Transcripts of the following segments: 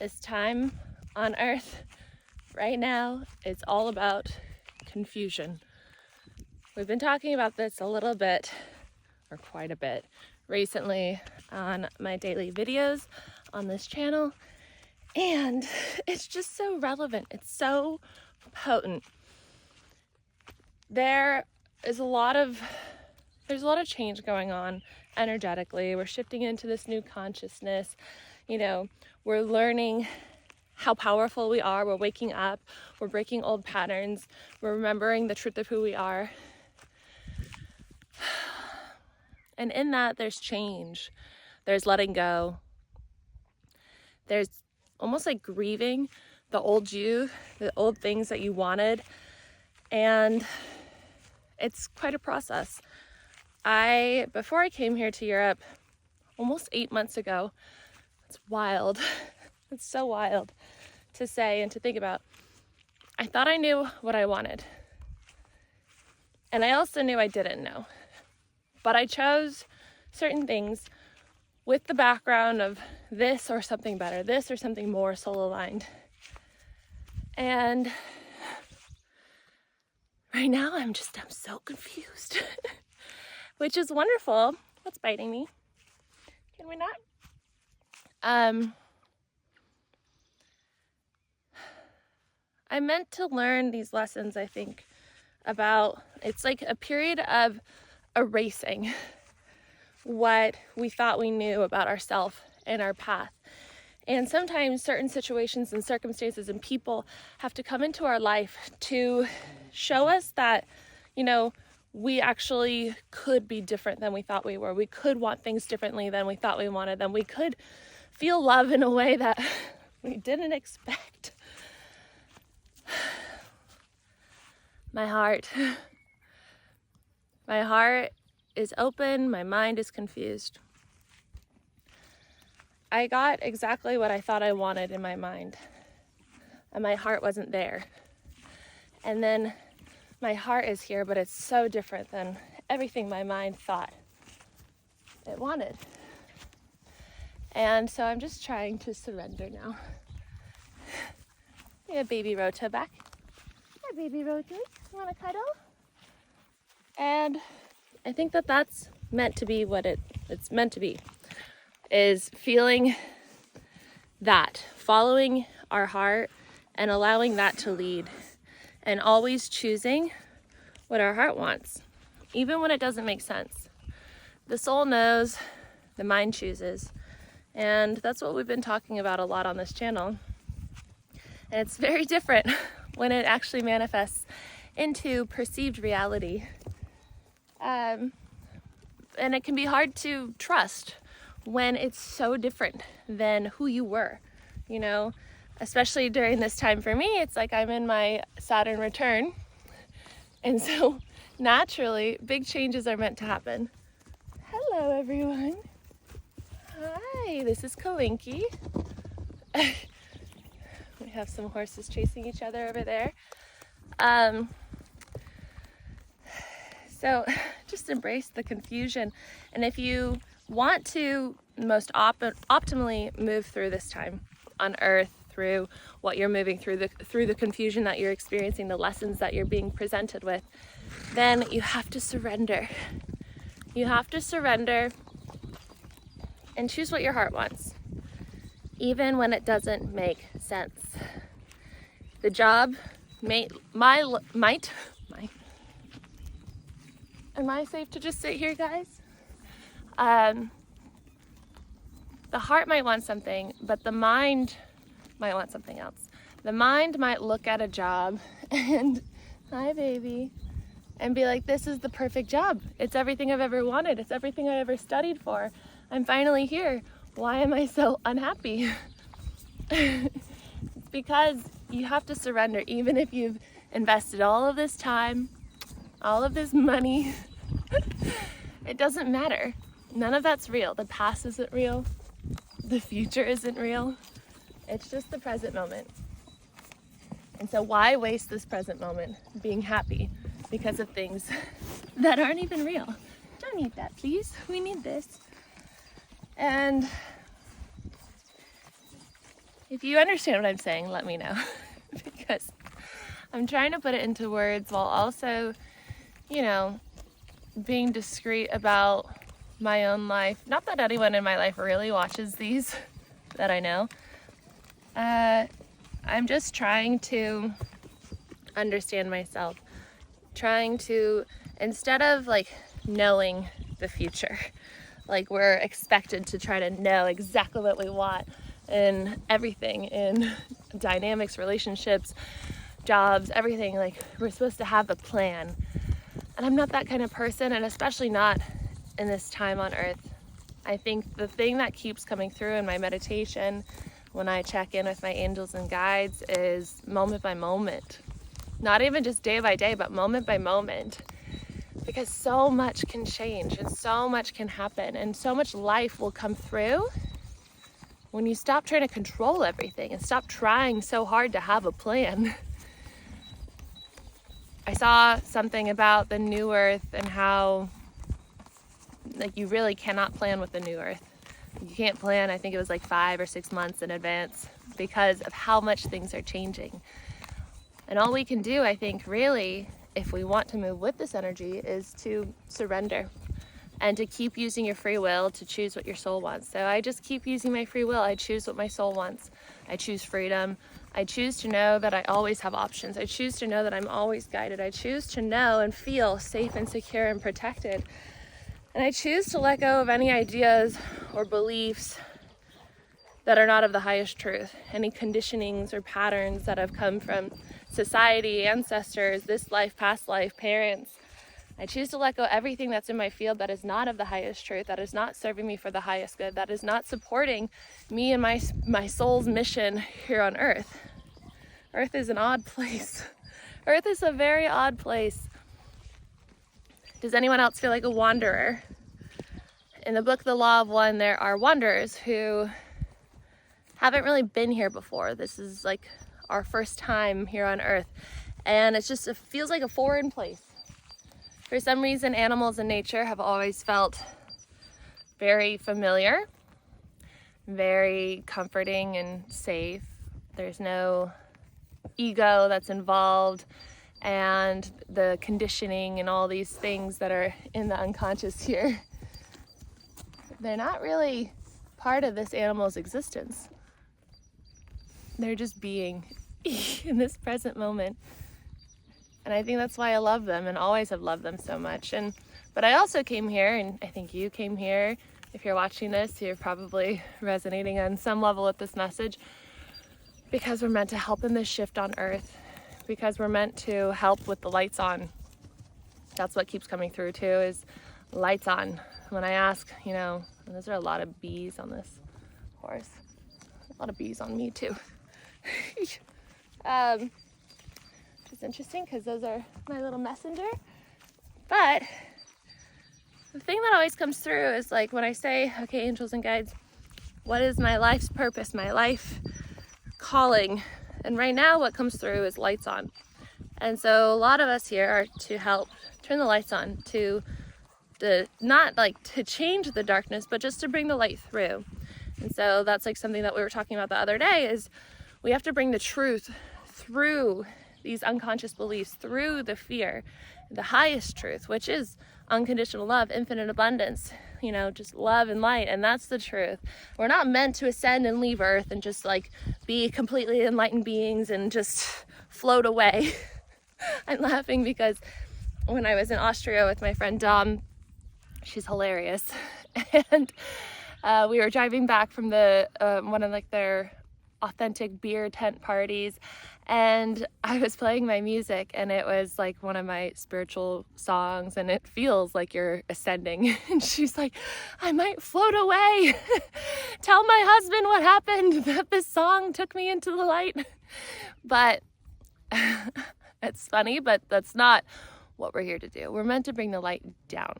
This time on earth right now, it's all about confusion. We've been talking about this a little bit, or quite a bit, recently on my daily videos on this channel, and it's just so relevant. It's so potent. There's a lot of change going on energetically. We're shifting into this new consciousness. We're learning how powerful we are. We're waking up. We're breaking old patterns. We're remembering the truth of who we are. And in that, there's change. There's letting go. There's almost like grieving the old you, the old things that you wanted. And it's quite a process. Before I came here to Europe almost 8 months ago, it's wild. It's so wild to say and to think about. I thought I knew what I wanted. And I also knew I didn't know. But I chose certain things with the background of this or something better, this or something more soul aligned. And right now I'm so confused, which is wonderful. What's biting me? Can we not? I meant to learn these lessons, I think, about, it's like a period of erasing what we thought we knew about ourselves and our path. And sometimes certain situations and circumstances and people have to come into our life to show us that, we actually could be different than we thought we were. We could want things differently than we thought we wanted them. We could feel love in a way that we didn't expect. My heart is open. My mind is confused. I got exactly what I thought I wanted in my mind, and my heart wasn't there. And then my heart is here, but it's so different than everything my mind thought it wanted. And so I'm just trying to surrender now. We have baby Rota back. Hi, baby Rota. You want to cuddle? And I think that that's meant to be what it's meant to be, is feeling that, following our heart and allowing that to lead, and always choosing what our heart wants, even when it doesn't make sense. The soul knows, the mind chooses, and that's what we've been talking about a lot on this channel. And it's very different when it actually manifests into perceived reality. And it can be hard to trust when it's so different than who you were, especially during this time for me. It's like I'm in my Saturn return. And so naturally, big changes are meant to happen. Hello, everyone. Hi, this is Kalinki. We have some horses chasing each other over there. So just embrace the confusion. And if you want to most optimally move through this time on earth, through what you're moving through, the confusion that you're experiencing, the lessons that you're being presented with, then you have to surrender. You have to surrender and choose what your heart wants, even when it doesn't make sense. The job am I safe to just sit here, guys? The heart might want something, but the mind might want something else. The mind might look at a job and, hi baby, and be like, this is the perfect job. It's everything I've ever wanted. It's everything I ever studied for. I'm finally here. Why am I so unhappy? It's because you have to surrender, even if you've invested all of this time, all of this money. It doesn't matter. None of that's real. The past isn't real. The future isn't real. It's just the present moment. And so why waste this present moment being happy because of things that aren't even real? Don't eat that, please. We need this. And if you understand what I'm saying, let me know. Because I'm trying to put it into words while also, you know, being discreet about my own life. Not that anyone in my life really watches these that I know. I'm just trying to understand myself. Trying to, instead of like knowing the future, like we're expected to try to know exactly what we want in everything, in dynamics, relationships, jobs, everything. Like we're supposed to have a plan. And I'm not that kind of person, and especially not in this time on earth. I think the thing that keeps coming through in my meditation when I check in with my angels and guides is moment by moment. Not even just day by day, but moment by moment. Because so much can change and so much can happen and so much life will come through when you stop trying to control everything and stop trying so hard to have a plan. I saw something about the new earth and how like you really cannot plan with the new earth. You can't plan, I think it was like 5 or 6 months in advance because of how much things are changing. And all we can do, I think, really, if we want to move with this energy, is to surrender and to keep using your free will to choose what your soul wants. So I just keep using my free will. I choose what my soul wants. I choose freedom. I choose to know that I always have options. I choose to know that I'm always guided. I choose to know and feel safe and secure and protected. And I choose to let go of any ideas or beliefs that are not of the highest truth, any conditionings or patterns that have come from society, ancestors, this life, past life, parents. I choose to let go everything that's in my field that is not of the highest truth, that is not serving me for the highest good, that is not supporting me and my soul's mission here on earth. Earth is an odd place. Earth is a very odd place. Does anyone else feel like a wanderer? In the book, The Law of One, there are wanderers who haven't really been here before. This is like our first time here on earth. And it feels like a foreign place. For some reason, animals and nature have always felt very familiar, very comforting and safe. There's no ego that's involved, and the conditioning and all these things that are in the unconscious here, they're not really part of this animal's existence. They're just being in this present moment. And I think that's why I love them and always have loved them so much. But I also came here, and I think you came here. If you're watching this, you're probably resonating on some level with this message, because we're meant to help in this shift on earth, because we're meant to help with the lights on. That's what keeps coming through too, is lights on. When I ask, you know, and those are a lot of bees on this horse. A lot of bees on me too. It's interesting because those are my little messenger. But the thing that always comes through is like when I say, okay, angels and guides, what is my life's purpose, my life calling? And right now what comes through is lights on. And so a lot of us here are to help turn the lights on, to not like to change the darkness, but just to bring the light through. And so that's like something that we were talking about the other day, is we have to bring the truth through these unconscious beliefs, through the fear, the highest truth, which is unconditional love, infinite abundance, you know, just love and light. And that's the truth. We're not meant to ascend and leave Earth and just like be completely enlightened beings and just float away. I'm laughing because when I was in Austria with my friend Dom, she's hilarious, and we were driving back from the one of like their authentic beer tent parties, and I was playing my music, and it was like one of my spiritual songs, and it feels like you're ascending. And she's like, I might float away. Tell my husband what happened, that this song took me into the light. But it's funny, but that's not what we're here to do. We're meant to bring the light down.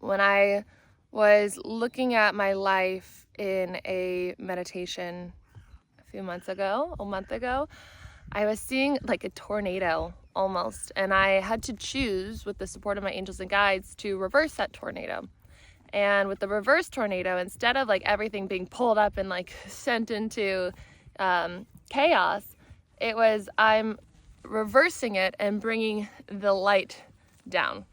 When I was looking at my life in a meditation a month ago, I was seeing like a tornado almost, and I had to choose, with the support of my angels and guides, to reverse that tornado. And with the reverse tornado, instead of like everything being pulled up and like sent into chaos, it was I'm reversing it and bringing the light down.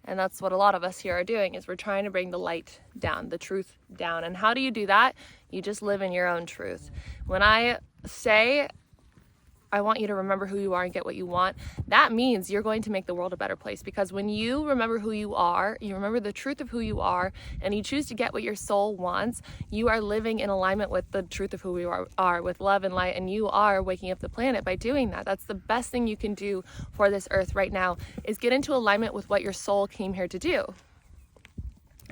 And that's what a lot of us here are doing, is we're trying to bring the light down, the truth down. And how do you do that? You just live in your own truth. When I say, I want you to remember who you are and get what you want, that means you're going to make the world a better place. Because when you remember who you are, you remember the truth of who you are, and you choose to get what your soul wants, you are living in alignment with the truth of who you are, with love and light, and you are waking up the planet by doing that. That's the best thing you can do for this earth right now, is get into alignment with what your soul came here to do.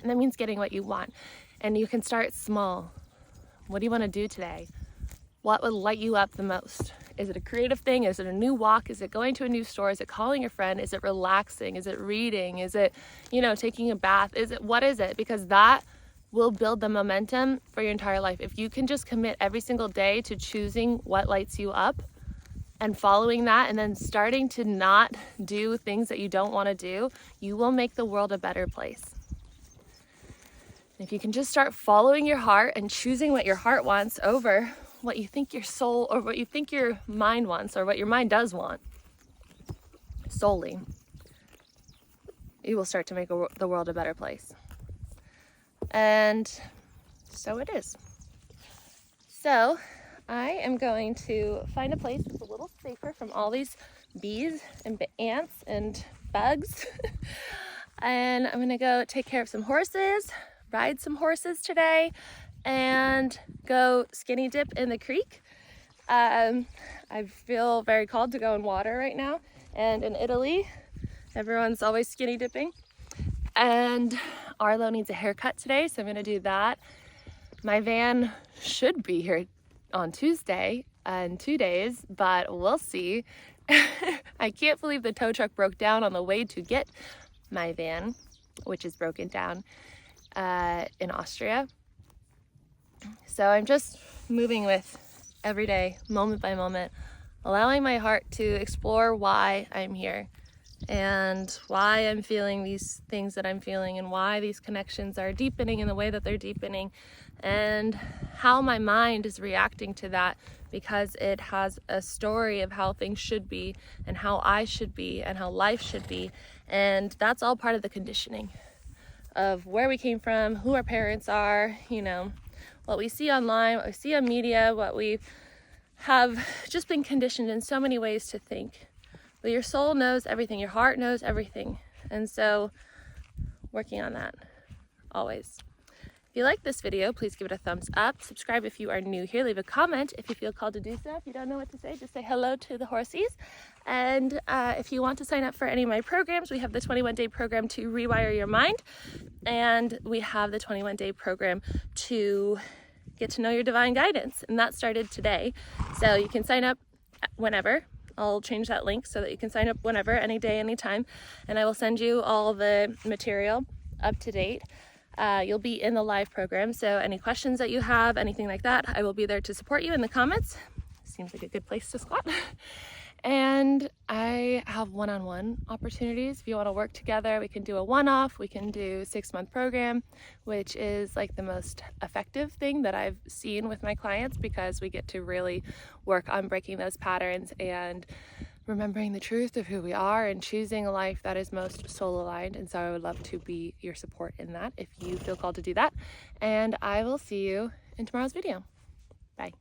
And that means getting what you want. And you can start small. What do you want to do today? What would light you up the most? Is it a creative thing? Is it a new walk? Is it going to a new store? Is it calling a friend? Is it relaxing? Is it reading? Is it, taking a bath? What is it? Because that will build the momentum for your entire life. If you can just commit every single day to choosing what lights you up and following that, and then starting to not do things that you don't want to do, you will make the world a better place. If you can just start following your heart and choosing what your heart wants over what you think your soul or what you think your mind wants or what your mind does want solely, you will start to make the world a better place. And so it is. So I am going to find a place that's a little safer from all these bees and ants and bugs. And I'm going to go take care of some horses, ride some horses today, and go skinny dip in the creek. I feel very called to go in water right now. And in Italy, everyone's always skinny dipping. And Arlo needs a haircut today, so I'm going to do that. My van should be here on Tuesday in 2 days, but we'll see. I can't believe the tow truck broke down on the way to get my van, which is broken down in Austria. So I'm just moving with every day, moment by moment, allowing my heart to explore why I'm here and why I'm feeling these things that I'm feeling, and why these connections are deepening in the way that they're deepening, and how my mind is reacting to that, because it has a story of how things should be and how I should be and how life should be. And that's all part of the conditioning of where we came from, who our parents are, what we see online, what we see on media, what we have just been conditioned in so many ways to think. But your soul knows everything, your heart knows everything. And so working on that always. If you like this video, please give it a thumbs up. Subscribe if you are new here. Leave a comment if you feel called to do so. If you don't know what to say, just say hello to the horsies. And if you want to sign up for any of my programs, we have the 21-day program to rewire your mind. And we have the 21-day program to get to know your divine guidance. And that started today. So you can sign up whenever. I'll change that link so that you can sign up whenever, any day, anytime. And I will send you all the material up to date. You'll be in the live program, so any questions that you have, anything like that, I will be there to support you in the comments. Seems like a good place to squat. And I have one-on-one opportunities. If you want to work together, we can do a one-off, we can do a 6-month program, which is like the most effective thing that I've seen with my clients, because we get to really work on breaking those patterns and remembering the truth of who we are and choosing a life that is most soul aligned. And so I would love to be your support in that if you feel called to do that. And I will see you in tomorrow's video. Bye.